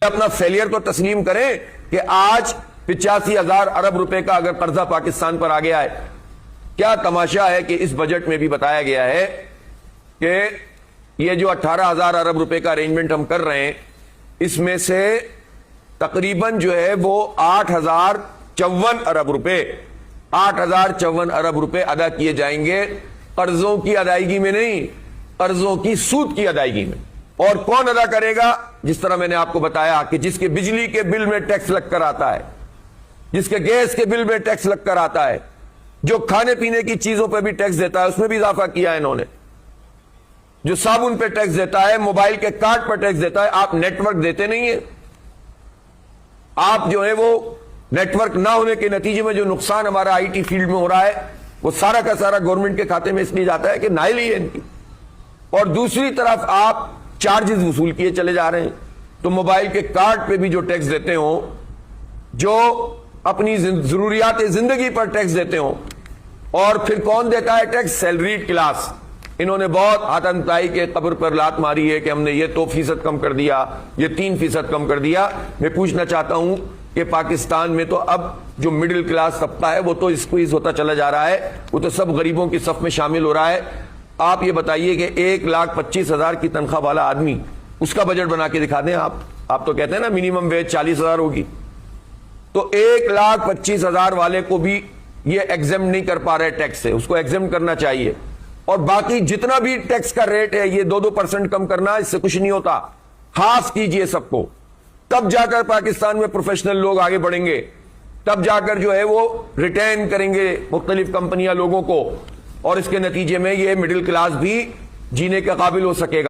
اپنا فیلئر کو تسلیم کریں کہ آج 85,000 ارب روپے کا اگر قرضہ پاکستان پر آ گیا ہے. کیا تماشا ہے کہ اس بجٹ میں بھی بتایا گیا ہے کہ یہ جو 18,000 ارب روپے کا ارینجمنٹ ہم کر رہے ہیں اس میں سے تقریباً جو ہے وہ 8,054 ارب روپے 8,054 ارب روپے ادا کیے جائیں گے قرضوں کی ادائیگی میں نہیں، قرضوں کی سود کی ادائیگی میں. اور کون ادا کرے گا؟ جس طرح میں نے آپ کو بتایا کہ جس کے بجلی کے بل میں ٹیکس لگ کر آتا ہے، جس کے گیس کے بل میں ٹیکس لگ کر آتا ہے، جو کھانے پینے کی چیزوں پہ بھی ٹیکس دیتا ہے اس میں بھی اضافہ کیا ہے انہوں نے، جو صابن پہ ٹیکس دیتا ہے، موبائل کے کارڈ پر ٹیکس دیتا ہے. آپ نیٹ ورک دیتے نہیں ہیں. آپ جو ہے وہ نیٹ ورک نہ ہونے کے نتیجے میں جو نقصان ہمارا آئی ٹی فیلڈ میں ہو رہا ہے وہ سارا کا سارا گورنمنٹ کے کھاتے میں اس لیے جاتا ہے کہ نائل ہی ہے ان کی. اور دوسری طرف آپ چارجز وصول کیے چلے جا رہے ہیں. تو موبائل کے کارڈ پہ بھی جو ٹیکس دیتے ہوں، جو اپنی ضروریات زندگی پر ٹیکس دیتے ہوں، اور پھر کون دیتا ہے ٹیکس؟ Salaried class. انہوں نے بہت ہاتھ تائی کے قبر پر لات ماری ہے کہ ہم نے یہ 2% کم کر دیا، یہ 3% کم کر دیا. میں پوچھنا چاہتا ہوں کہ پاکستان میں تو اب جو مڈل کلاس طبقہ ہے وہ تو اسکویز ہوتا چلا جا رہا ہے، وہ تو سب غریبوں کی صف میں شامل ہو رہا ہے. آپ یہ بتائیے کہ 1,25,000 کی تنخواہ والا آدمی، اس کا بجٹ بنا کے دکھا دیں. آپ تو کہتے ہیں نا منیمم ویج 40,000 ہوگی، تو 1,25,000 والے کو بھی یہ ایگزم نہیں کر پا رہے ٹیکس سے، اس کو ایگزم کرنا چاہیے. اور باقی جتنا بھی ٹیکس کا ریٹ ہے یہ 2% کم کرنا، اس سے کچھ نہیں ہوتا. خاص کیجئے سب کو، تب جا کر پاکستان میں پروفیشنل لوگ آگے بڑھیں گے، تب جا کر جو ہے وہ ریٹین کریں گے مختلف کمپنیاں لوگوں کو، اور اس کے نتیجے میں یہ مڈل کلاس بھی جینے کے قابل ہو سکے گا.